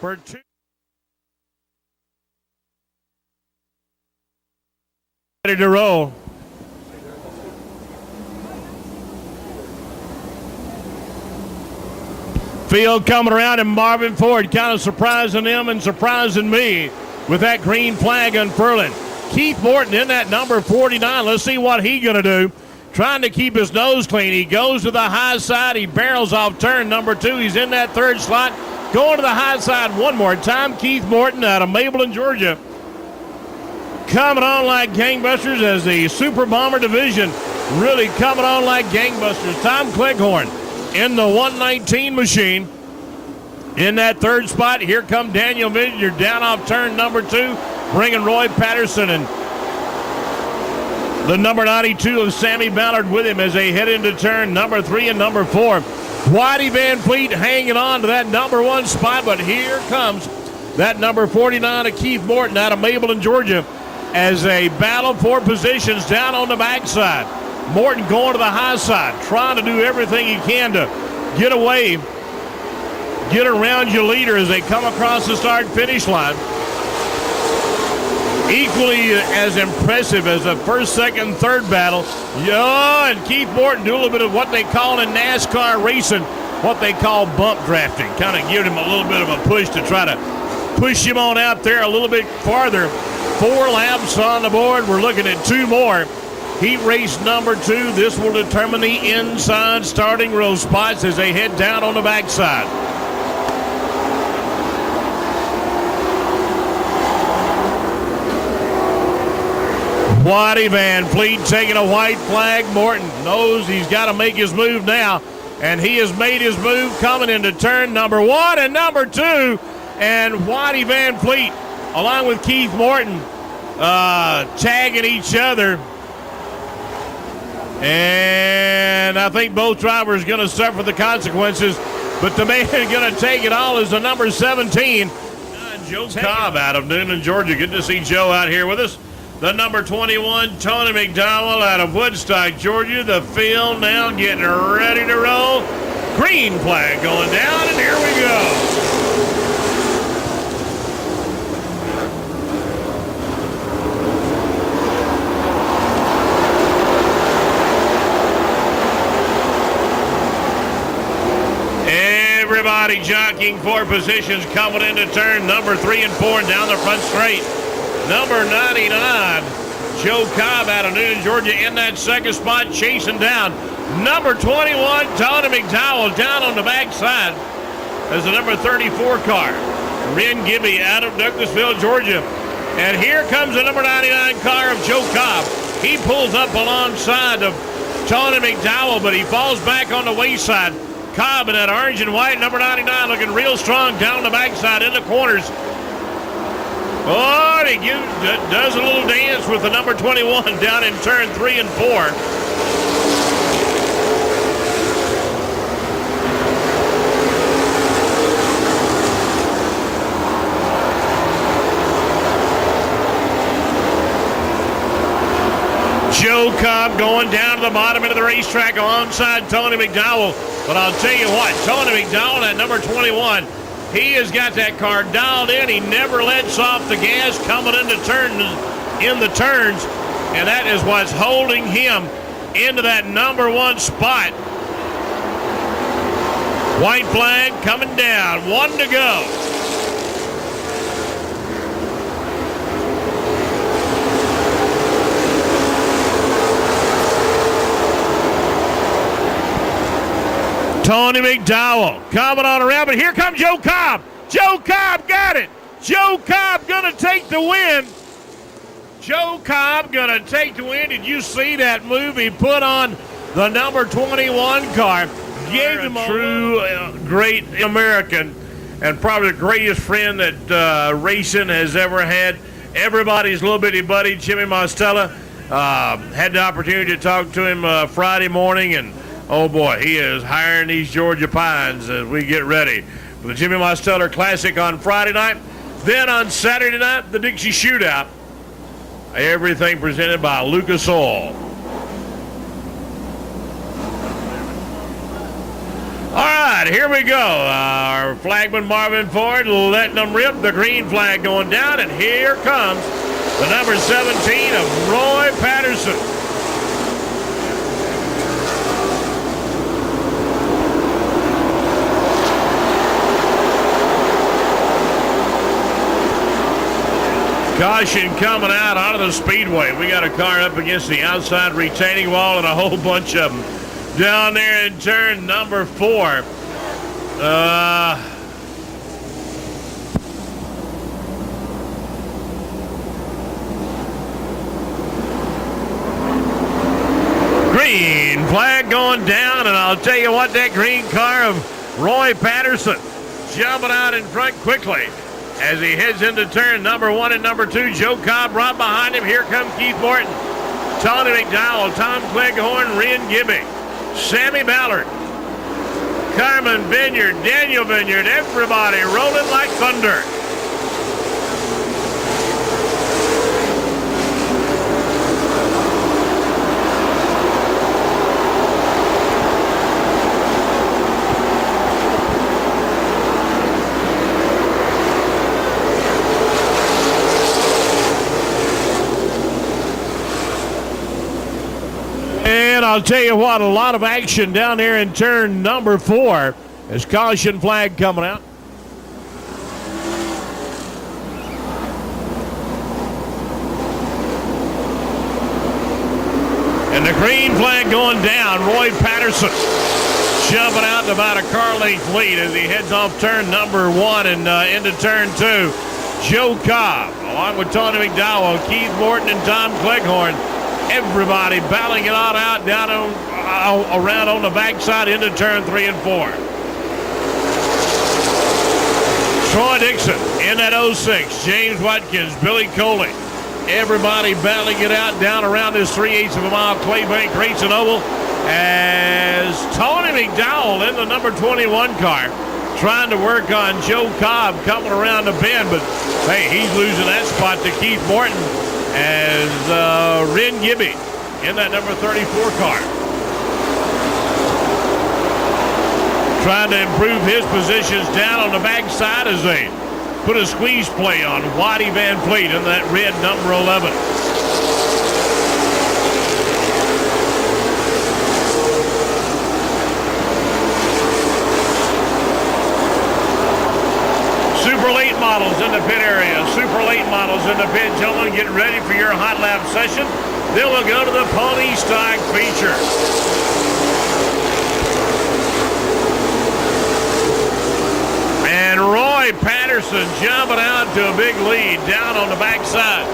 for 2. Ready to roll. Field coming around, and Marvin Ford kind of surprising them and surprising me with that green flag unfurling. Keith Morton in that number 49. Let's see what he's going to do. Trying to keep his nose clean. He goes to the high side. He barrels off turn number 2. He's in that third slot. Going to the high side one more time. Keith Morton out of Mableton, Georgia. Coming on like gangbusters as the Super Bomber division really coming on like gangbusters. Tom Cleghorn in the 119 machine. In that third spot, here come Daniel Vidger down off turn number 2, bringing Roy Patterson and the number 92 of Sammy Ballard with him as they head into turn number 3 and number 4. Whitey Van Fleet hanging on to that number 1 spot, but here comes that number 49 of Keith Morton out of Mableton, Georgia, as they battle for positions down on the backside. Morton going to the high side, trying to do everything he can to get away, get around your leader as they come across the start-finish line. Equally as impressive as the first, second, third battle. Yeah, and Keith Morton do a little bit of what they call in NASCAR racing, what they call bump drafting. Kind of giving him a little bit of a push to try to push him on out there a little bit farther. 4 laps on the board. We're looking at 2 more. Heat race number 2. This will determine the inside starting row spots as they head down on the backside. Whitey Van Fleet taking a white flag. Morton knows he's got to make his move now, and he has made his move coming into turn number 1 and number 2. And Whitey Van Fleet, along with Keith Morton, tagging each other. And I think both drivers are going to suffer the consequences, but the man going to take it all is the number 17, Joe Cobb out of Noonan, Georgia. Good to see Joe out here with us. The number 21, Tony McDowell out of Woodstock, Georgia. The field now getting ready to roll. Green flag going down, and here we go. Everybody jockeying for positions coming into turn number 3 and 4 down the front straight. Number 99, Joe Cobb out of Noonan, Georgia, in that second spot, chasing down number 21, Tony McDowell, down on the backside as the number 34 car. Ren Gibby out of Douglasville, Georgia. And here comes the number 99 car of Joe Cobb. He pulls up alongside of Tony McDowell, but he falls back on the wayside. Cobb in that orange and white, number 99, looking real strong down the backside in the corners. Oh, he does a little dance with the number 21 down in turn 3 and 4. Joe Cobb going down to the bottom end of the racetrack alongside Tony McDowell. But I'll tell you what, Tony McDowell at number 21, he has got that car dialed in. He never lets off the gas coming into the turns, and that is what's holding him into that number 1 spot. White flag coming down, 1 to go. Tony McDowell coming on around, but here comes Joe Cobb. Joe Cobb got it. Joe Cobb going to take the win. Joe Cobb going to take the win. Did you see that move he put on the number 21 car? Gave him a true great American and probably the greatest friend that racing has ever had. Everybody's little bitty buddy, Jimmy Mostella. Had the opportunity to talk to him Friday morning, and oh boy, he is hiring these Georgia Pines as we get ready for the Jimmy Mostella Classic on Friday night. Then on Saturday night, the Dixie Shootout. Everything presented by Lucas Oil. All right, here we go. Our flagman Marvin Ford letting them rip. The green flag going down, and here comes the number 17 of Roy Patterson. Caution coming out onto the Speedway. We got a car up against the outside retaining wall and a whole bunch of them down there in turn number 4. Green flag going down, and I'll tell you what, that green car of Roy Patterson jumping out in front quickly as he heads into turn number 1 and number 2. Joe Cobb right behind him. Here come Keith Morton, Tony McDowell, Tom Cleghorn, Ren Gibby, Sammy Ballard, Carmen Vineyard, Daniel Vineyard, everybody rolling like thunder. And I'll tell you what, a lot of action down there in turn number 4 as caution flag coming out. And the green flag going down. Roy Patterson jumping out to about a car length lead as he heads off turn number 1 and into turn 2. Joe Cobb, along with Tony McDowell, Keith Morton, and Tom Cleghorn. Everybody battling it all out down around on the backside into turn 3 and 4. Troy Dixon in that 06. James Watkins, Billy Coley. Everybody battling it out down around this 3/8 of a mile Claybank Racing Oval as Tony McDowell in the number 21 car trying to work on Joe Cobb coming around the bend, but hey, he's losing that spot to Keith Morton as Ren Gibby in that number 34 car trying to improve his positions down on the backside as they put a squeeze play on Waddy Van Fleet in that red number 11. Super late models in the pit area. Super late models in the pit. Gentlemen, get ready for your hot lap session. Then we'll go to the pony stock feature. And Roy Patterson jumping out to a big lead down on the backside.